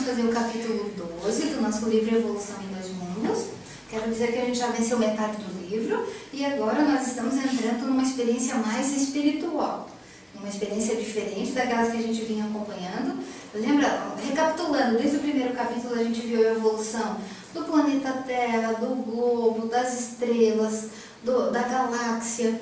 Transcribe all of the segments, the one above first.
fazer o capítulo 12 do nosso livro Evolução em Dois Mundos. Quero dizer que a gente já venceu metade do livro e agora nós estamos entrando numa experiência mais espiritual. Uma experiência diferente daquelas que a gente vinha acompanhando. Lembra, recapitulando, desde o primeiro capítulo a gente viu a evolução do planeta Terra, do globo, das estrelas, da galáxia,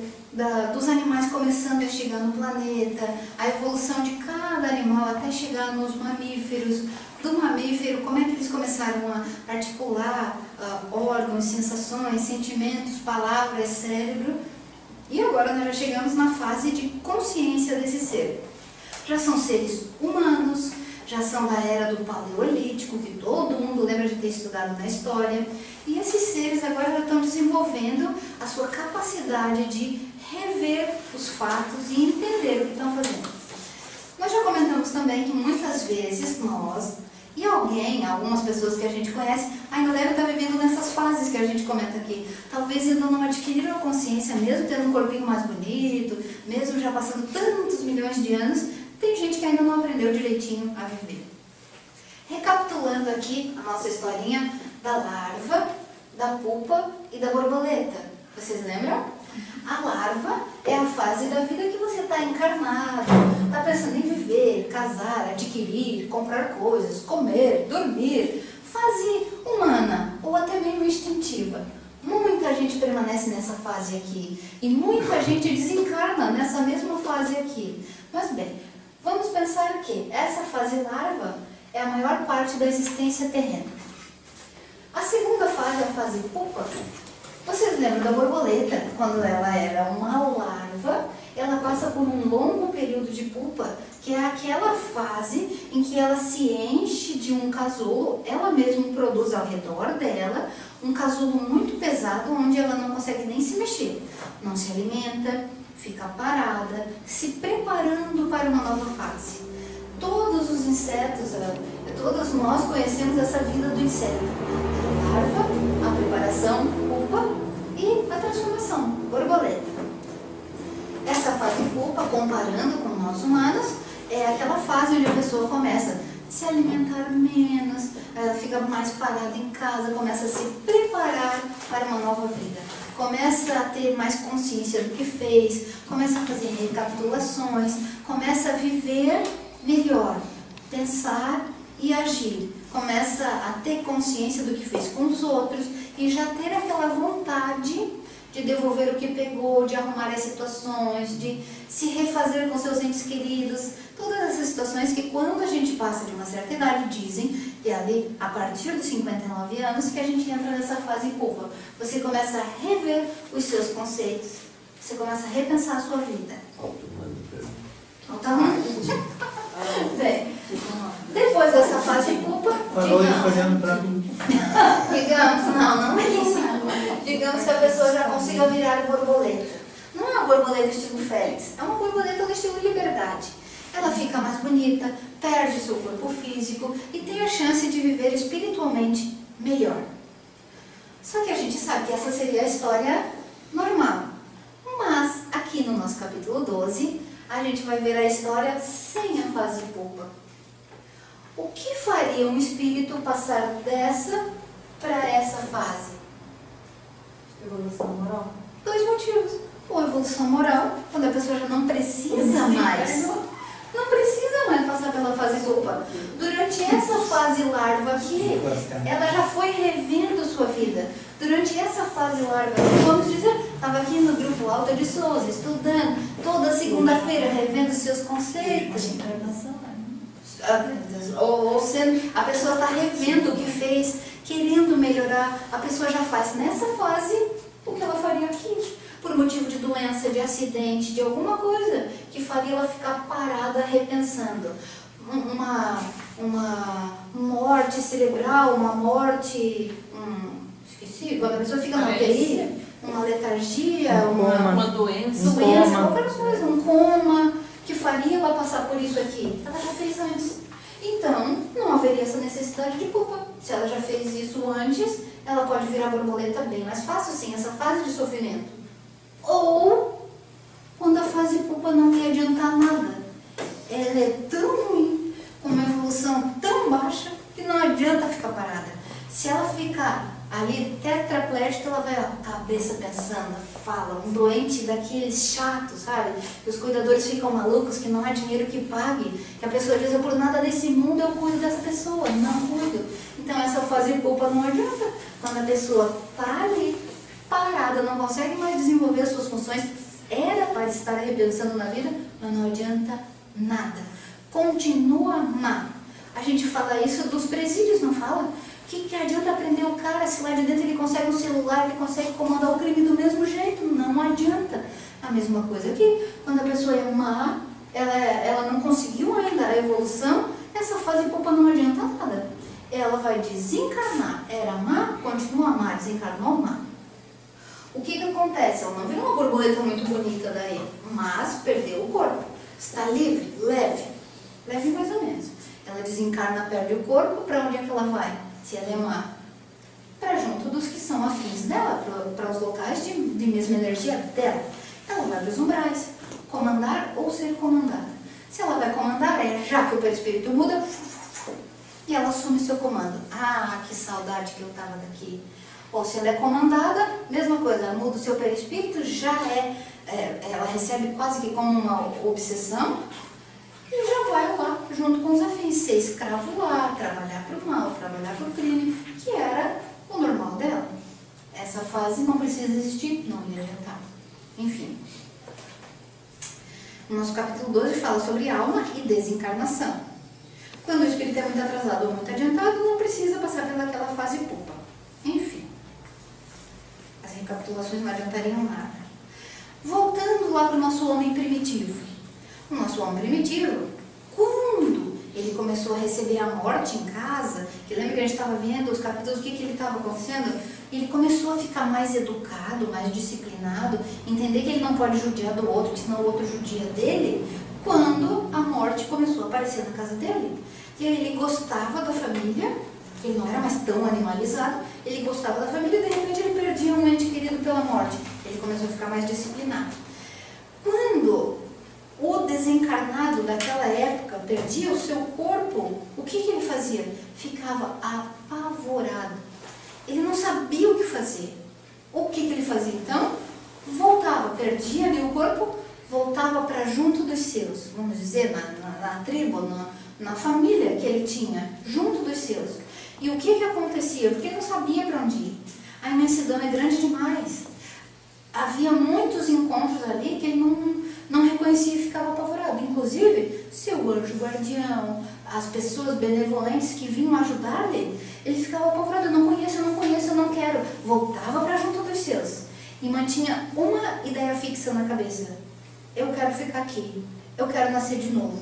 dos animais começando a chegar no planeta, a evolução de cada animal até chegar nos mamíferos, do mamífero, como é que eles começaram a articular órgãos, sensações, sentimentos, palavras, cérebro. E agora nós já chegamos na fase de consciência desse ser. Já são seres humanos, já são da era do Paleolítico, que todo mundo lembra de ter estudado na história. E esses seres agora já estão desenvolvendo a sua capacidade de rever os fatos e entender o que estão fazendo. Nós já comentamos também que muitas vezes nós, e algumas pessoas que a gente conhece, ainda devem estar vivendo nessas fases que a gente comenta aqui. Talvez ainda não adquiriram a consciência, mesmo tendo um corpinho mais bonito, mesmo já passando tantos milhões de anos, tem gente que ainda não aprendeu direitinho a viver. Recapitulando aqui a nossa historinha da larva, da pupa e da borboleta. Vocês lembram? A larva é a fase da vida que você está encarnado, está pensando em viver, casar, adquirir, comprar coisas, comer, dormir. Fase humana ou até mesmo instintiva. Muita gente permanece nessa fase aqui e muita gente desencarna nessa mesma fase aqui. Mas bem, vamos pensar que essa fase larva é a maior parte da existência terrena. A segunda fase, a fase pupa, vocês lembram da borboleta? Quando ela era uma larva, ela passa por um longo período de pupa, que é aquela fase em que ela se enche de um casulo, ela mesma produz ao redor dela um casulo muito pesado, onde ela não consegue nem se mexer, não se alimenta, fica parada, se preparando para uma nova fase. Todos os insetos, todos nós conhecemos essa vida do inseto. A larva, a preparação, pupa e a transformação, borboleta. Essa fase pupa, comparando com nós humanos, é aquela fase onde a pessoa começa a se alimentar menos, ela fica mais parada em casa, começa a se preparar para uma nova vida. Começa a ter mais consciência do que fez, começa a fazer recapitulações, começa a viver melhor, pensar e agir. Começa a ter consciência do que fez com os outros e já ter aquela vontade de devolver o que pegou, de arrumar as situações, de se refazer com seus entes queridos. Todas essas situações que quando a gente passa de uma certa idade, dizem que ali, a partir dos 59 anos, que a gente entra nessa fase pupa. Você começa a rever os seus conceitos, você começa a repensar a sua vida. Bem, depois dessa fase pupa, não é isso. Digamos que a pessoa já consiga virar borboleta. Não é uma borboleta estilo Félix, é uma borboleta do estilo liberdade. Ela fica mais bonita, perde seu corpo físico e tem a chance de viver espiritualmente melhor. Só que a gente sabe que essa seria a história normal. Mas aqui no nosso capítulo 12, a gente vai ver a história sem a fase pupa. O que faria um espírito passar dessa para essa fase? Evolução moral. 2 motivos. Ou evolução moral, quando a pessoa já não precisa mais. Não precisa mais passar pela fase pupa. Durante essa fase larva aqui, ela já foi revendo sua vida. Durante essa fase larva aqui, vamos dizer, estava aqui no grupo Alta de Souza, estudando, toda segunda-feira, revendo seus conceitos. Ou sendo, a pessoa está revendo o que fez, querendo melhorar, a pessoa já faz nessa fase o que ela faria aqui. Por motivo de doença, de acidente, de alguma coisa que faria ela ficar parada repensando. Uma morte cerebral, uma morte, esqueci, quando a pessoa fica na UTI, uma letargia, uma doença, qualquer coisa, um coma, que faria ela passar por isso aqui. Ela já fez antes. Então, não haveria essa necessidade de pupa. Se ela já fez isso antes, ela pode virar borboleta bem mais fácil, sem essa fase de sofrimento. Ou, quando a fase pupa não ia adiantar nada. Ela é tão ruim, com uma evolução tão baixa, que ficar ali tetraplégica, ela vai, ó, cabeça pensando, fala, um doente daqueles chatos, sabe? Que os cuidadores ficam malucos, que não há dinheiro que pague, que a pessoa diz, eu por nada desse mundo eu cuido dessa pessoa, não cuido. Então essa fase de culpa não adianta. Quando a pessoa está ali, parada, não consegue mais desenvolver as suas funções, era para estar repensando na vida, mas não adianta nada. Continua má. A gente fala isso dos presídios, não fala? O que adianta aprender o cara se lá de dentro ele consegue um celular, ele consegue comandar o crime do mesmo jeito? Não adianta. A mesma coisa aqui, quando a pessoa é má, ela não conseguiu ainda a evolução, essa fase de culpa não adianta nada. Ela vai desencarnar, era má, continua má, desencarnou má. O que acontece? Ela não virou uma borboleta muito bonita daí, mas perdeu o corpo. Está livre, leve mais ou menos. Ela desencarna, perde o corpo, para onde é que ela vai? Se ela é má, para junto dos que são afins dela, para os locais de mesma energia dela. Ela vai para os umbrais, comandar ou ser comandada. Se ela vai comandar, já que o perispírito muda, e ela assume seu comando. Ah, que saudade que eu estava daqui. Ou se ela é comandada, mesma coisa, ela muda o seu perispírito, ela recebe quase que como uma obsessão, e já vai lá, junto com os afins, ser escravo lá, trabalhar para o mal, trabalhar para o crime, que era o normal dela. Essa fase não precisa existir, não ia adiantar. Enfim. O nosso capítulo 12 fala sobre alma e desencarnação. Quando o espírito é muito atrasado ou muito adiantado, não precisa passar pelaquela fase pupa. Enfim. As recapitulações não adiantariam nada. Voltando lá para o nosso homem primitivo. O nosso homem primitivo, quando ele começou a receber a morte em casa, que lembra que a gente estava vendo os capítulos, o que ele estava acontecendo? Ele começou a ficar mais educado, mais disciplinado, entender que ele não pode judiar do outro, que senão o outro judia dele, quando a morte começou a aparecer na casa dele. E aí ele gostava da família, ele não era mais tão animalizado, ele gostava da família e de repente ele perdia um ente querido pela morte. Ele começou a ficar mais disciplinado. Quando o desencarnado daquela época perdia o seu corpo, o que ele fazia? Ficava apavorado. Ele não sabia o que fazer. O que ele fazia então? Voltava, perdia ali o corpo, voltava para junto dos seus, vamos dizer, na tribo, na família que ele tinha, junto dos seus. E o que acontecia? Porque ele não sabia para onde ir. A imensidão é grande demais. Havia muitos encontros ali que ele não reconhecia e ficava apavorado. Inclusive, seu anjo guardião, as pessoas benevolentes que vinham ajudar-lhe, ele ficava apavorado. Eu não conheço, eu não quero. Voltava para junto dos seus. E mantinha uma ideia fixa na cabeça. Eu quero ficar aqui. Eu quero nascer de novo.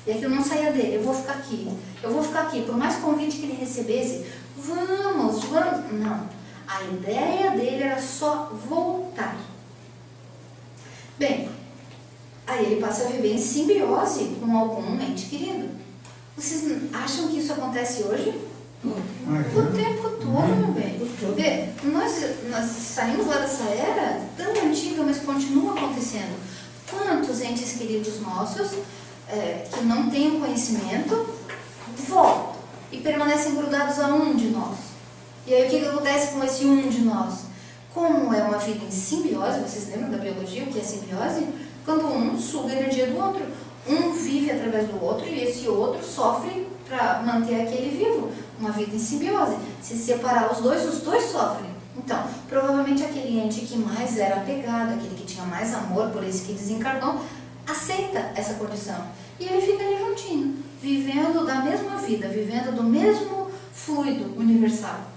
E aquilo não saía dele. Eu vou ficar aqui. Eu vou ficar aqui. Por mais convite que ele recebesse, vamos. Não. A ideia dele era só voltar. Bem, aí ele passa a viver em simbiose com algum ente querido. Vocês acham que isso acontece hoje? O tempo todo, meu bem. Nós saímos lá dessa era tão antiga, mas continua acontecendo. Quantos entes queridos nossos que não têm o conhecimento voltam e permanecem grudados a um de nós? E aí o que acontece com esse um de nós? Como é uma vida em simbiose, vocês lembram da biologia, o que é simbiose? Quando um suga a energia do outro. Um vive através do outro e esse outro sofre para manter aquele vivo. Uma vida em simbiose. Se separar os dois sofrem. Então, provavelmente aquele ente que mais era apegado, aquele que tinha mais amor por esse que desencarnou, aceita essa condição. E ele fica ali juntinho, vivendo da mesma vida, vivendo do mesmo fluido universal.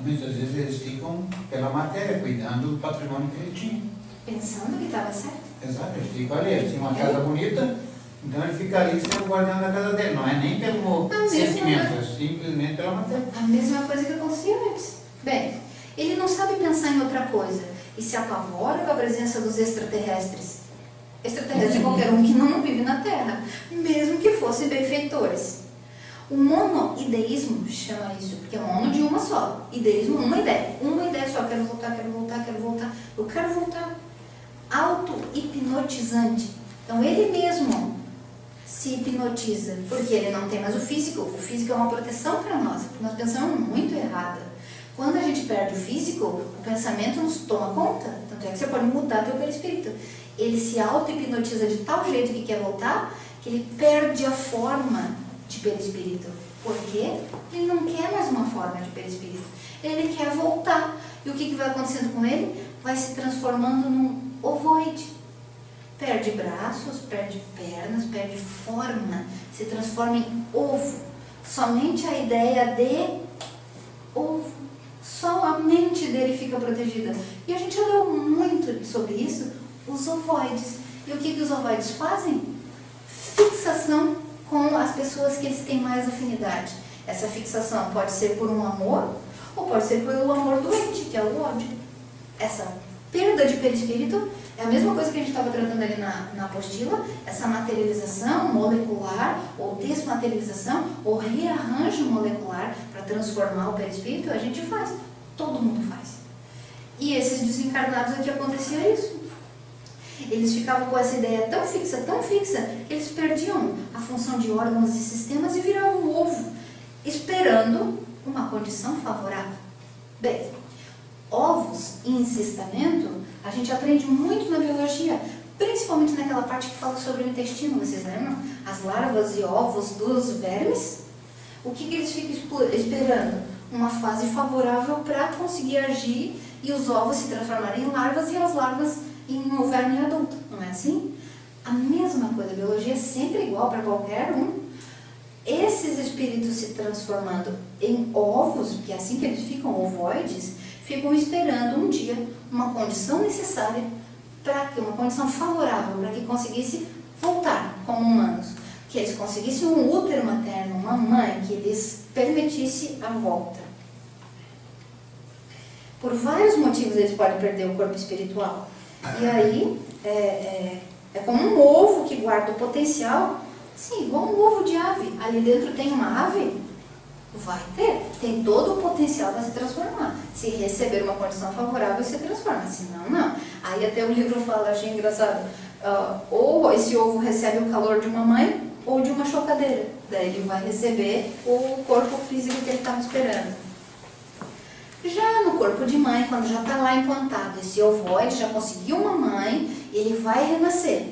Muitas vezes eles ficam pela matéria, cuidando do patrimônio que ele tinha. Pensando que estava certo. Exato, ele fica ali, ele tinha uma casa bonita, então ele fica ali sendo o guardião da casa dele. Não é nem pelo sentimento, é simplesmente pela matéria. A mesma coisa que acontecia antes. Bem, ele não sabe pensar em outra coisa e se apavora com a presença dos extraterrestres. Extraterrestre é qualquer um que não vive na Terra, mesmo que fossem benfeitores. O monoideísmo chama isso, porque é mono de uma só. Ideísmo, uma ideia só. Quero voltar. Eu quero voltar. Auto-hipnotizante. Então ele mesmo se hipnotiza, porque ele não tem mais o físico. O físico é uma proteção para nós, porque nós pensamos muito errada. Quando a gente perde o físico, o pensamento nos toma conta. Tanto é que você pode mudar teu perispírito. Ele se auto-hipnotiza de tal jeito que quer voltar, que ele perde a forma de perispírito. Por quê? Ele não quer mais uma forma de perispírito. Ele quer voltar. E o que vai acontecendo com ele? Vai se transformando num ovoide. Perde braços, perde pernas, perde forma, se transforma em ovo. Somente a ideia de ovo. Só a mente dele fica protegida. E a gente já leu muito sobre isso, os ovoides. E o que os ovoides fazem? Fixação com as pessoas que eles têm mais afinidade. Essa fixação pode ser por um amor, ou pode ser pelo amor doente, que é o ódio. Essa perda de perispírito é a mesma coisa que a gente estava tratando ali na apostila, essa materialização molecular, ou desmaterialização, ou rearranjo molecular para transformar o perispírito, a gente faz. Todo mundo faz. E esses desencarnados aqui acontecia isso. Eles ficavam com essa ideia tão fixa, que eles perdiam a função de órgãos e sistemas e viravam um ovo, esperando uma condição favorável. Bem, ovos em encestamento, a gente aprende muito na biologia, principalmente naquela parte que fala sobre o intestino, vocês lembram? As larvas e ovos dos vermes. O que eles ficam esperando? Uma fase favorável para conseguir agir e os ovos se transformarem em larvas e as larvas em um verme adulto, não é assim? A mesma coisa, a biologia é sempre igual para qualquer um. Esses espíritos se transformando em ovos, que é assim que eles ficam ovoides, ficam esperando um dia uma condição necessária, uma condição favorável para que conseguisse voltar como humanos, que eles conseguissem um útero materno, uma mãe, que lhes permitisse a volta. Por vários motivos eles podem perder o corpo espiritual. E aí, é como um ovo que guarda o potencial, sim, igual um ovo de ave. Ali dentro tem uma ave, vai ter, tem todo o potencial para se transformar. Se receber uma condição favorável, se transforma, senão não. Aí até o livro fala, achei engraçado, ou esse ovo recebe o calor de uma mãe ou de uma chocadeira. Daí ele vai receber o corpo físico que ele estava esperando. Já no corpo de mãe, quando já está lá implantado, esse ovoide já conseguiu uma mãe, ele vai renascer.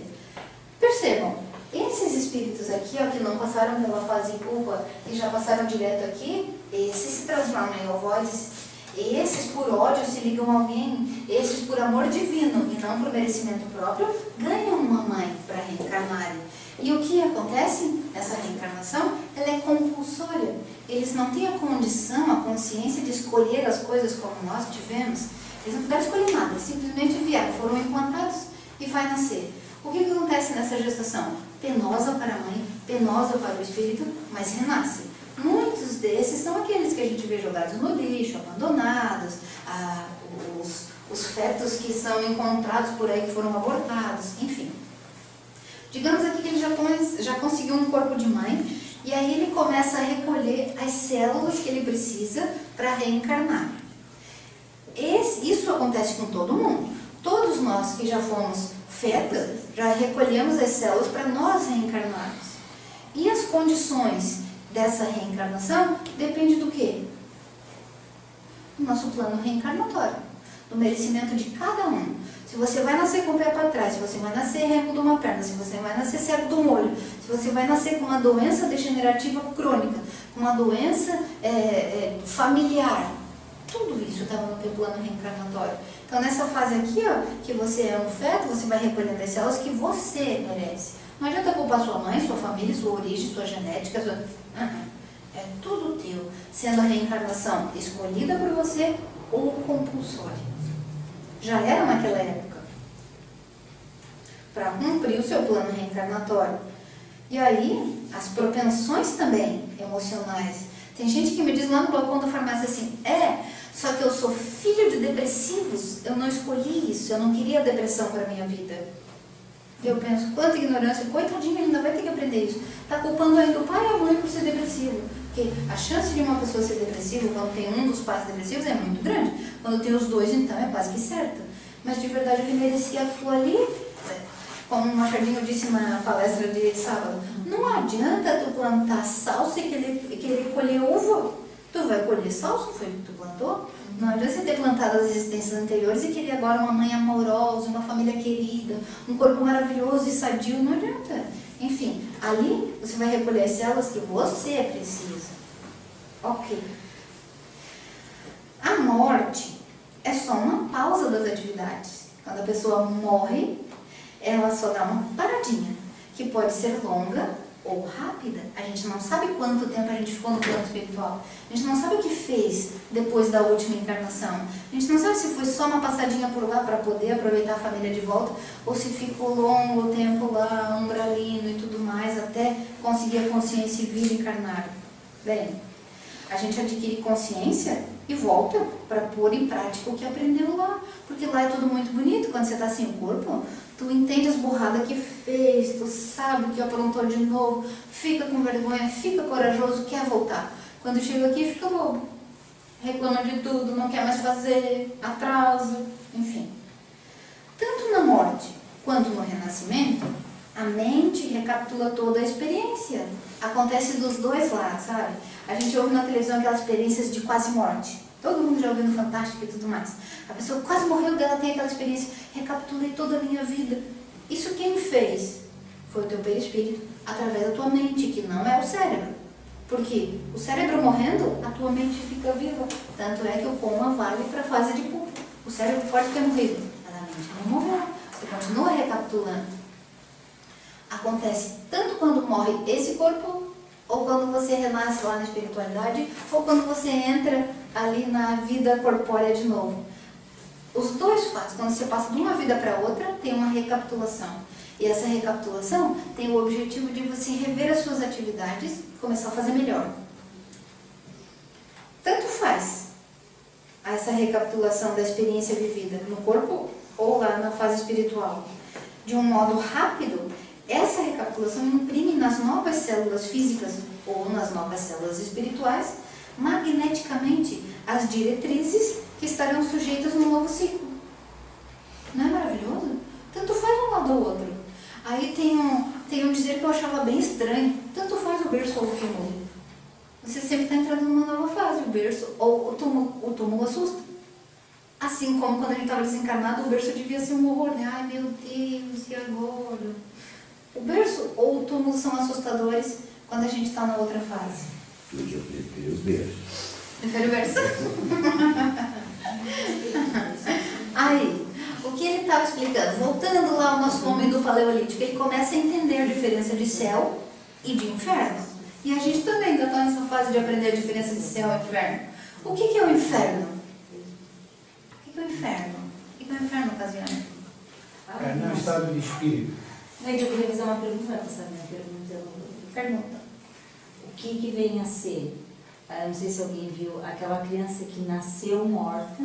Percebam, esses espíritos aqui, ó, que não passaram pela fase pulpa e já passaram direto aqui, esses se transformam em ovoides, esses por ódio se ligam a alguém, esses por amor divino e não por merecimento próprio, ganham uma mãe para reencarnarem. E o que acontece? Essa reencarnação, ela é compulsória. Eles não têm a condição, a consciência de escolher as coisas como nós tivemos. Eles não puderam escolher nada, simplesmente vieram, foram implantados e vai nascer. O que acontece nessa gestação? Penosa para a mãe, penosa para o espírito, mas renasce. Muitos desses são aqueles que a gente vê jogados no lixo, abandonados, os fetos que são encontrados por aí que foram abortados, enfim. Digamos aqui que ele já conseguiu um corpo de mãe e aí ele começa a recolher as células que ele precisa para reencarnar. Isso acontece com todo mundo. Todos nós que já fomos fetos, já recolhemos as células para nós reencarnarmos. E as condições dessa reencarnação dependem do quê? Do nosso plano reencarnatório, do merecimento de cada um. Se você vai nascer com o pé para trás, se você vai nascer rego de uma perna, se você vai nascer cego do olho, se você vai nascer com uma doença degenerativa crônica, com uma doença familiar, tudo isso estava no teu plano reencarnatório. Então nessa fase aqui, ó, que você é um feto, você vai recolhendo as células que você merece. Não adianta culpar sua mãe, sua família, sua origem, sua genética, é tudo teu, sendo a reencarnação escolhida por você ou compulsória. Já era naquela época, para cumprir o seu plano reencarnatório. E aí, as propensões também emocionais. Tem gente que me diz lá no balcão da farmácia assim, só que eu sou filho de depressivos, eu não escolhi isso, eu não queria depressão para a minha vida. Eu penso, quanta ignorância, coitadinho, ele ainda vai ter que aprender isso. Está culpando ainda o pai e a mãe por ser depressivo. Porque a chance de uma pessoa ser depressiva quando tem um dos pais depressivos é muito grande. Quando tem os dois, então, é quase que certo. Mas de verdade ele merecia aquilo ali. Como o Machadinho disse na palestra de sábado, não adianta tu plantar salsa e querer colher uva. Tu vai colher só se foi o que tu plantou. Não adianta você ter plantado as existências anteriores e querer agora uma mãe amorosa, uma família querida, um corpo maravilhoso e sadio, não adianta. Enfim, ali você vai recolher as células que você precisa. Ok. A morte é só uma pausa das atividades. Quando a pessoa morre, ela só dá uma paradinha, que pode ser longa ou rápida. A gente não sabe quanto tempo a gente ficou no plano espiritual. A gente não sabe o que fez depois da última encarnação. A gente não sabe se foi só uma passadinha por lá para poder aproveitar a família de volta, ou se ficou longo tempo lá, umbralino e tudo mais, até conseguir a consciência e vir encarnar. Bem, a gente adquire consciência e volta para pôr em prática o que aprendeu lá. Porque lá é tudo muito bonito. Quando você está sem o corpo, tu entende as burradas que fez, tu sabe o que aprontou de novo, fica com vergonha, fica corajoso, quer voltar. Quando chega aqui, fica bobo. Reclama de tudo, não quer mais fazer, atrasa, enfim. Tanto na morte quanto no renascimento, a mente recapitula toda a experiência. Acontece dos dois lados, sabe? A gente ouve na televisão aquelas experiências de quase morte. Todo mundo já ouviu no Fantástico e tudo mais. A pessoa quase morreu dela, tem aquela experiência. Recapitulei toda a minha vida. Isso quem fez? Foi o teu perispírito, através da tua mente, que não é o cérebro. Porque o cérebro morrendo, a tua mente fica viva. Tanto é que o coma vale para a fase de pupa. O cérebro pode ter morrido, mas a mente não morreu. Você continua recapitulando. Acontece tanto quando morre esse corpo, ou quando você renasce lá na espiritualidade, ou quando você entra ali na vida corpórea de novo. Os dois fatos, quando você passa de uma vida para outra, tem uma recapitulação. E essa recapitulação tem o objetivo de você rever as suas atividades e começar a fazer melhor. Tanto faz essa recapitulação da experiência vivida no corpo ou lá na fase espiritual. De um modo rápido, essa recapitulação imprime nas novas células físicas ou nas novas células espirituais, magneticamente, as diretrizes que estarão sujeitas no novo ciclo. Não é maravilhoso? Tanto faz um lado ou outro. Aí tem um dizer que eu achava bem estranho. Tanto faz o berço ou o túmulo. Você sempre está entrando numa nova fase. O berço ou o túmulo assusta. Assim como quando a gente estava desencarnado, o berço devia ser um horror, né? Ai meu Deus, e agora? O berço ou o túmulo são assustadores quando a gente está na outra fase. Eu já prefiro o berço. Prefere o berço? Aí, o que ele estava explicando? Voltando lá ao nosso homem do Paleolítico, ele começa a entender a diferença de céu e de inferno. E a gente também ainda está nessa fase de aprender a diferença de céu e inferno. O que é o inferno? O que é o inferno? O que é o inferno, Casiane? É um estado de espírito. Eu queria fazer uma pergunta, essa minha pergunta. Pergunta. O que vem a ser? Não sei se alguém viu aquela criança que nasceu morta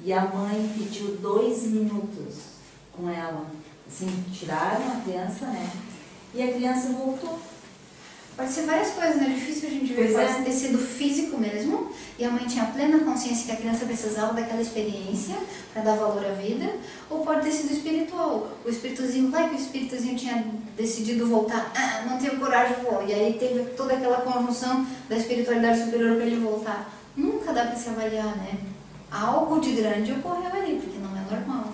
e a mãe pediu 2 minutos com ela. Assim, tiraram a criança, né? E a criança voltou. Pode ser várias coisas, né? É difícil a gente ver. Pode ter sido físico mesmo, e a mãe tinha plena consciência que a criança precisava daquela experiência para dar valor à vida, ou pode ter sido espiritual. O espíritozinho, vai que o espíritozinho tinha decidido voltar, não tenho coragem, vou. E aí teve toda aquela conjunção da espiritualidade superior para ele voltar. Nunca dá para se avaliar, né? Algo de grande ocorreu ali, porque não é normal.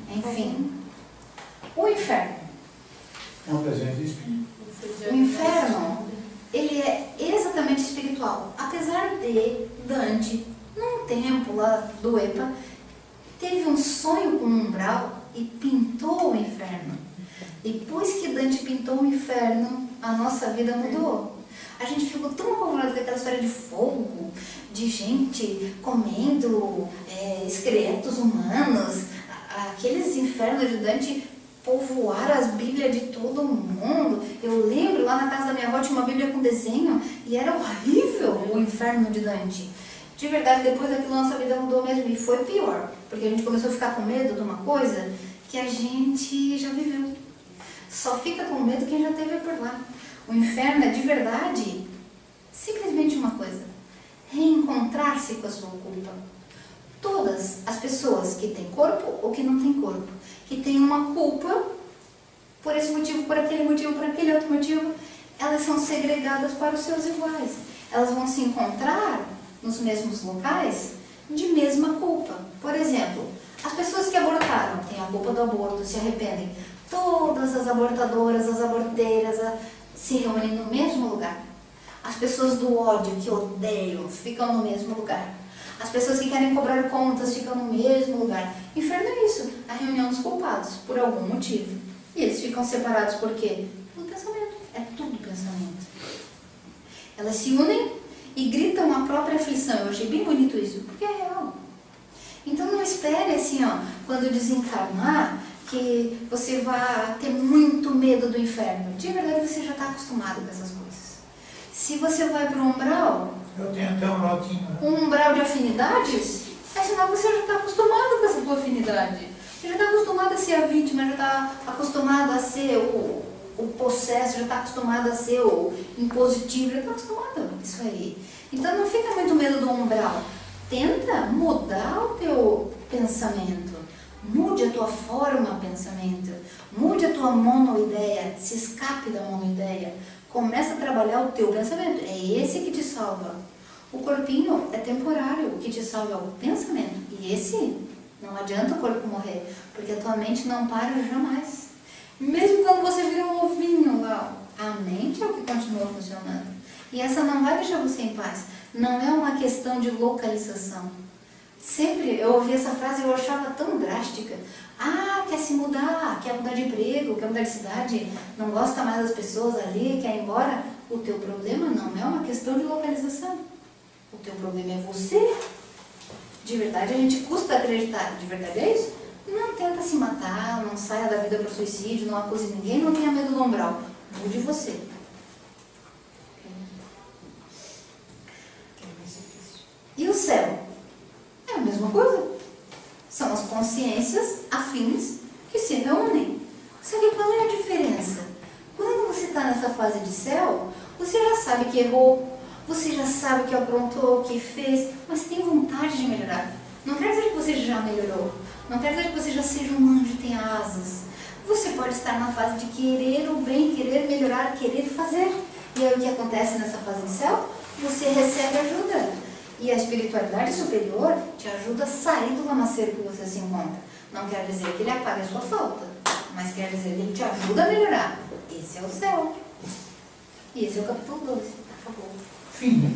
Enfim, o inferno. É um presente de espírito. O inferno, ele é exatamente espiritual. Apesar de Dante, num tempo lá do EPA, teve um sonho com um umbral e pintou o inferno. Depois que Dante pintou o inferno, a nossa vida mudou. A gente ficou tão apavorado com aquela história de fogo, de gente comendo esqueletos humanos, aqueles infernos de Dante povoaram as bíblias de todo mundo. Eu lembro, lá na casa da minha avó tinha uma bíblia com desenho e era horrível o inferno de Dante. De verdade, depois daquilo nossa vida mudou mesmo e foi pior, porque a gente começou a ficar com medo de uma coisa que a gente já viveu. Só fica com medo quem já esteve por lá. O inferno é de verdade simplesmente uma coisa: reencontrar-se com a sua culpa. Todas as pessoas que têm corpo ou que não têm corpo, que têm uma culpa por esse motivo, por aquele motivo, por aquele outro motivo, elas são segregadas para os seus iguais. elas vão se encontrar nos mesmos locais de mesma culpa. Por exemplo, as pessoas que abortaram têm a culpa do aborto, se arrependem. Todas as abortadoras, as aborteiras se reúnem no mesmo lugar. As pessoas do ódio, que odeiam, ficam no mesmo lugar. As pessoas que querem cobrar contas ficam no mesmo lugar. Inferno é isso, a reunião dos culpados, por algum motivo. E eles ficam separados por quê? Pelo pensamento. É tudo pensamento. Elas se unem e gritam a própria aflição. Eu achei bem bonito isso, porque é real. Então não espere assim, ó, quando desencarnar, que você vai ter muito medo do inferno. De verdade, você já está acostumado com essas coisas. Se você vai para o umbral... Eu tenho até um lotinho. Um umbral de afinidades, é sinal que você já está acostumado com essa tua afinidade. Você já está acostumado a ser a vítima, já está acostumado a ser o possesso, já está acostumado a ser o impositivo, já está acostumado a isso aí. Então não fica muito medo do umbral. Tenta mudar o teu pensamento. Mude a tua forma de pensamento. Mude a tua monoideia. Se escape da monoideia. Começa a trabalhar o teu pensamento. É esse que te salva. O corpinho é temporário. O que te salva é o pensamento. E esse, não adianta o corpo morrer. Porque a tua mente não para jamais. Mesmo quando você vira um ovinho lá, a mente é o que continua funcionando. E essa não vai deixar você em paz. Não é uma questão de localização. Sempre eu ouvi essa frase e eu achava tão drástica. Ah, quer se mudar, quer mudar de emprego, quer mudar de cidade, não gosta mais das pessoas ali, quer ir embora. O teu problema não é uma questão de localização. O teu problema é você. De verdade, a gente custa acreditar. De verdade é isso? Não tenta se matar, não saia da vida para o suicídio, não acuse ninguém, não tenha medo do umbral. Mude você. E o céu? É a mesma coisa. São as consciências afins que se reúnem. Só que qual é a diferença? Quando você está nessa fase de céu, você já sabe que errou, você já sabe que aprontou, que fez, mas tem vontade de melhorar. Não quer dizer que você já melhorou. Não quer dizer que você já seja um anjo e tenha asas. Você pode estar na fase de querer o bem, querer melhorar, querer fazer. E aí o que acontece nessa fase de céu? Você recebe ajuda. E a espiritualidade superior te ajuda a sair do lamaceiro que você se encontra. Não quer dizer que ele apague a sua falta, mas quer dizer que ele te ajuda a melhorar. Esse é o céu. E esse é o capítulo 12. Acabou. Fim.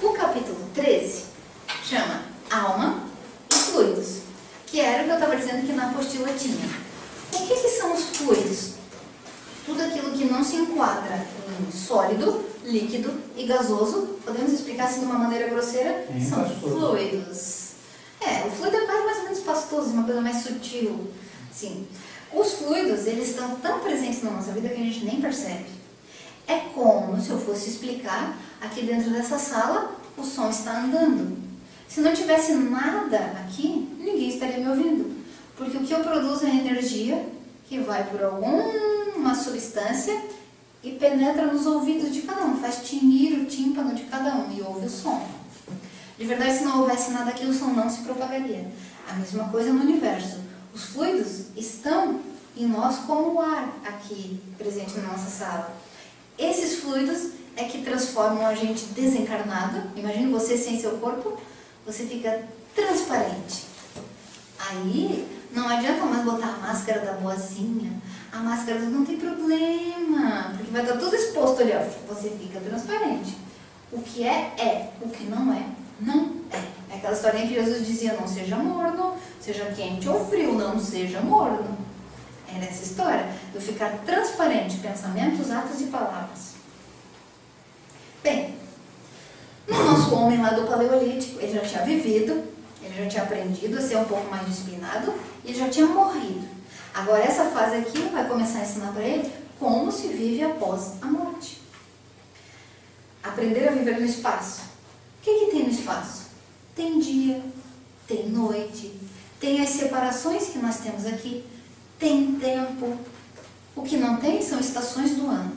O capítulo 13 chama Alma e Fluidos, que era o que eu estava dizendo que na apostila tinha. O que são os fluidos? Tudo aquilo que não se enquadra em sólido, líquido e gasoso. Podemos explicar assim de uma maneira grosseira? São fluidos. O fluido é mais ou menos pastoso, uma coisa mais sutil. Sim. Os fluidos, eles estão tão presentes na nossa vida que a gente nem percebe. É como se eu fosse explicar, aqui dentro dessa sala, o som está andando. Se não tivesse nada aqui, ninguém estaria me ouvindo. Porque o que eu produzo é energia que vai por alguma substância e penetra nos ouvidos de cada um, faz tinir o tímpano de cada um e ouve o som. De verdade, se não houvesse nada aqui, o som não se propagaria. A mesma coisa no universo. Os fluidos estão em nós como o ar aqui presente na nossa sala. Esses fluidos é que transformam a gente desencarnado. Imagine você sem seu corpo, você fica transparente. Aí não adianta mais botar a máscara da boazinha. A máscara não tem problema, porque vai estar tudo exposto ali, ó. Você fica transparente. O que é. O que não é, não é. É aquela historinha que Jesus dizia, não seja morno, seja quente ou frio, não seja morno. Era essa história, eu ficar transparente, pensamentos, atos e palavras. Bem, no nosso homem lá do Paleolítico, ele já tinha vivido, ele já tinha aprendido a ser um pouco mais disciplinado, e ele já tinha morrido. Agora essa fase aqui vai começar a ensinar para ele como se vive após a morte. Aprender a viver no espaço. O que tem no espaço? Tem dia, tem noite, tem as separações que nós temos aqui, tem tempo. O que não tem são estações do ano.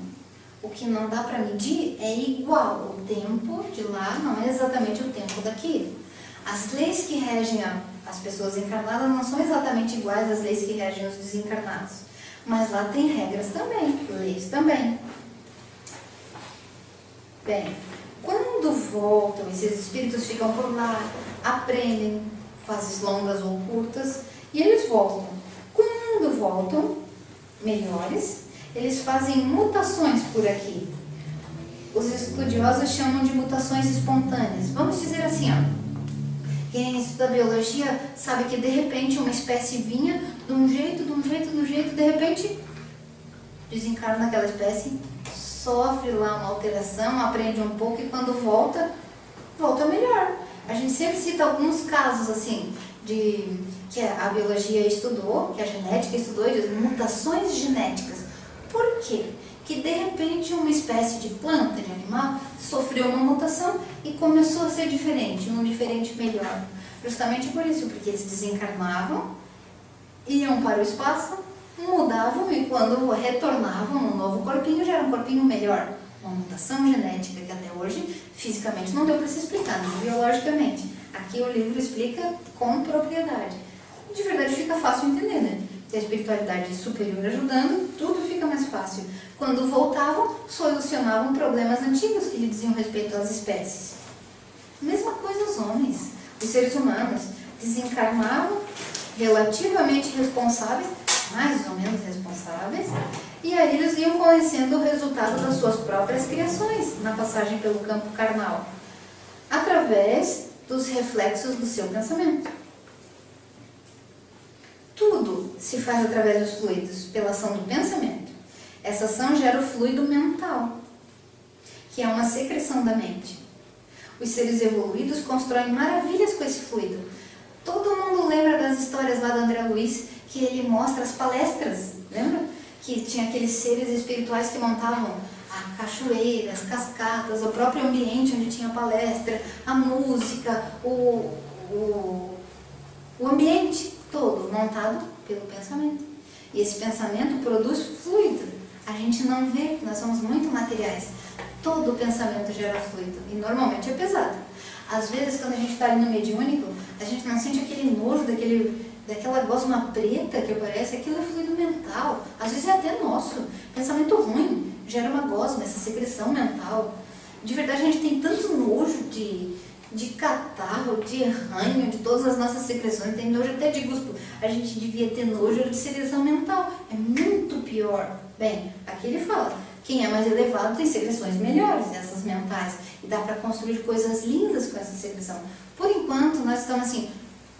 O que não dá para medir é igual. O tempo de lá não é exatamente o tempo daqui. As leis que regem as pessoas encarnadas não são exatamente iguais às leis que regem os desencarnados. Mas lá tem regras também, leis também. Bem, quando quando voltam, esses espíritos ficam por lá, aprendem fases longas ou curtas, e eles voltam. Quando voltam, melhores, eles fazem mutações por aqui. Os estudiosos chamam de mutações espontâneas. Vamos dizer assim, ó. Quem estuda biologia sabe que de repente uma espécie vinha de um jeito, de repente desencarna aquela espécie, sofre lá uma alteração, aprende um pouco e quando volta, volta melhor. A gente sempre cita alguns casos assim, que a biologia estudou, que a genética estudou, de mutações genéticas. Por quê? Que de repente uma espécie de planta, de animal, sofreu uma mutação e começou a ser diferente, um diferente melhor. Justamente por isso, porque eles desencarnavam, iam para o espaço, mudavam e quando retornavam no novo corpinho, já era um corpinho melhor. Uma mutação genética que até hoje, fisicamente, não deu para se explicar, nem biologicamente. Aqui o livro explica com propriedade. De verdade fica fácil entender, né? A espiritualidade superior ajudando, tudo fica mais fácil. Quando voltavam, solucionavam problemas antigos que lhe diziam respeito às espécies. Mesma coisa os homens, os seres humanos, desencarnavam relativamente responsáveis, mais ou menos responsáveis, e aí eles iam conhecendo o resultado das suas próprias criações na passagem pelo campo carnal, através dos reflexos do seu pensamento. Tudo se faz através dos fluidos, pela ação do pensamento. Essa ação gera o fluido mental, que é uma secreção da mente. Os seres evoluídos constroem maravilhas com esse fluido. Todo mundo lembra das histórias lá do André Luiz, que ele mostra as palestras, lembra? Que tinha aqueles seres espirituais que montavam cachoeiras, cascatas, o próprio ambiente onde tinha palestra, a música, o ambiente todo montado pelo pensamento. E esse pensamento produz fluido. A gente não vê, nós somos muito materiais. Todo pensamento gera fluido e normalmente é pesado. Às vezes, quando a gente está ali no mediúnico, a gente não sente aquele nojo, daquela gosma preta que aparece, aquilo é fluido mental. Às vezes é até nosso. Pensamento ruim gera uma gosma, essa secreção mental. De verdade, a gente tem tanto nojo de catarro, de ranho, de todas as nossas secreções, tem nojo até de guspo. A gente devia ter nojo de secreção mental. É muito pior. Bem, aqui ele fala, quem é mais elevado tem secreções melhores, essas mentais, e dá para construir coisas lindas com essa secreção. Por enquanto, nós estamos assim,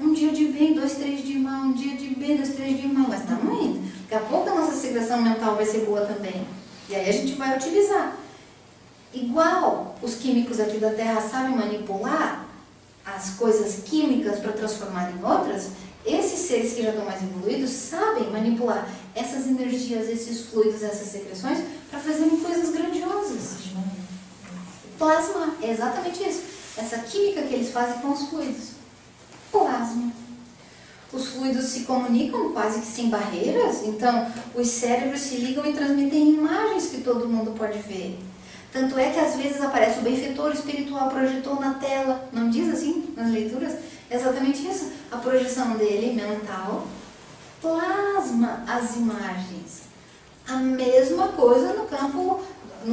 um dia de bem, 2, 3 de mal, um dia de bem, 2, 3 de mal, mas estamos indo. Daqui a pouco a nossa secreção mental vai ser boa também. E aí a gente vai utilizar. Igual os químicos aqui da Terra sabem manipular as coisas químicas para transformar em outras, esses seres que já estão mais evoluídos sabem manipular essas energias, esses fluidos, essas secreções para fazerem coisas grandiosas. Plasma, é exatamente isso. Essa química que eles fazem com os fluidos. Plasma. Os fluidos se comunicam quase que sem barreiras, então os cérebros se ligam e transmitem imagens que todo mundo pode ver. Tanto é que às vezes aparece o benfeitor espiritual, projetou na tela, não diz assim nas leituras? É exatamente isso. A projeção dele, mental, plasma as imagens. A mesma coisa no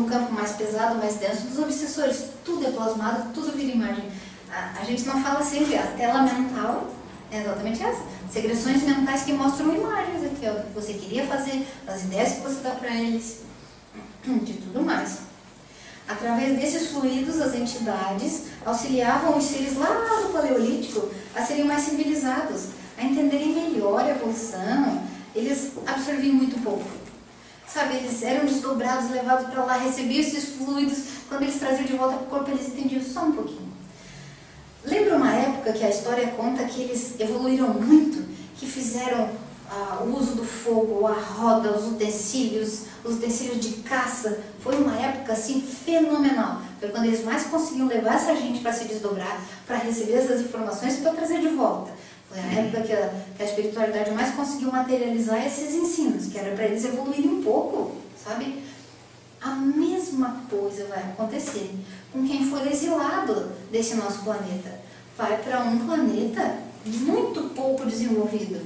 campo mais pesado, mais denso dos obsessores. Tudo é plasmado, tudo vira imagem. A gente não fala sempre, a tela mental é exatamente essa. Secreções mentais que mostram imagens aqui, ó, do que você queria fazer, das ideias que você dá para eles, de tudo mais. Através desses fluidos, as entidades auxiliavam os seres lá do Paleolítico a serem mais civilizados, a entenderem melhor a evolução. Eles absorviam muito pouco. Sabe, eles eram desdobrados, levados para lá, recebiam esses fluidos. Quando eles traziam de volta para o corpo, eles entendiam só um pouquinho. Lembra uma época que a história conta que eles evoluíram muito, que fizeram o uso do fogo, a roda, os utensílios de caça. Foi uma época assim fenomenal. Foi quando eles mais conseguiam levar essa gente para se desdobrar, para receber essas informações e para trazer de volta. Foi a época que a espiritualidade mais conseguiu materializar esses ensinos, que era para eles evoluírem um pouco, sabe? A mesma coisa vai acontecer com quem for exilado desse nosso planeta. Vai para um planeta muito pouco desenvolvido.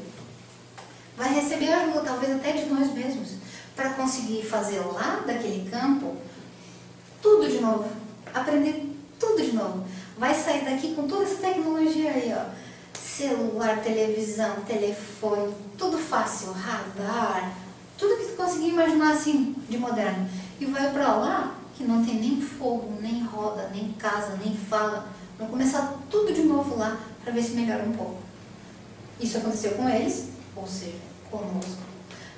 Vai receber ajuda, talvez até de nós mesmos, para conseguir fazer lá daquele campo tudo de novo. Aprender tudo de novo. Vai sair daqui com toda essa tecnologia aí, ó. Celular, televisão, telefone, tudo fácil, radar, tudo que tu conseguir imaginar assim, de moderno. E vai pra lá, que não tem nem fogo, nem roda, nem casa, nem fala. Vai começar tudo de novo lá, para ver se melhora um pouco. Isso aconteceu com eles, ou seja, conosco.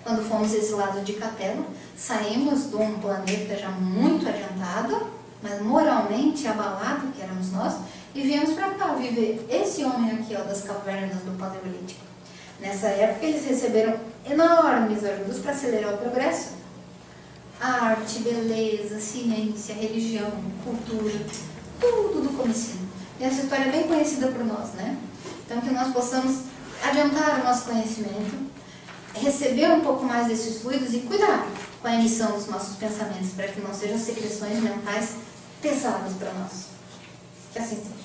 Quando fomos exilados de Capela, saímos de um planeta já muito adiantado, mas moralmente abalado, que éramos nós, e viemos para cá viver esse homem aqui, ó, das cavernas do Paleolítico. Nessa época eles receberam enormes ajudas para acelerar o progresso. Arte, beleza, ciência, religião, cultura, tudo do comecinho. E essa história é bem conhecida por nós, né? Então que nós possamos adiantar o nosso conhecimento, receber um pouco mais desses fluidos e cuidar com a emissão dos nossos pensamentos, para que não sejam secreções mentais pesadas para nós. Que assim seja.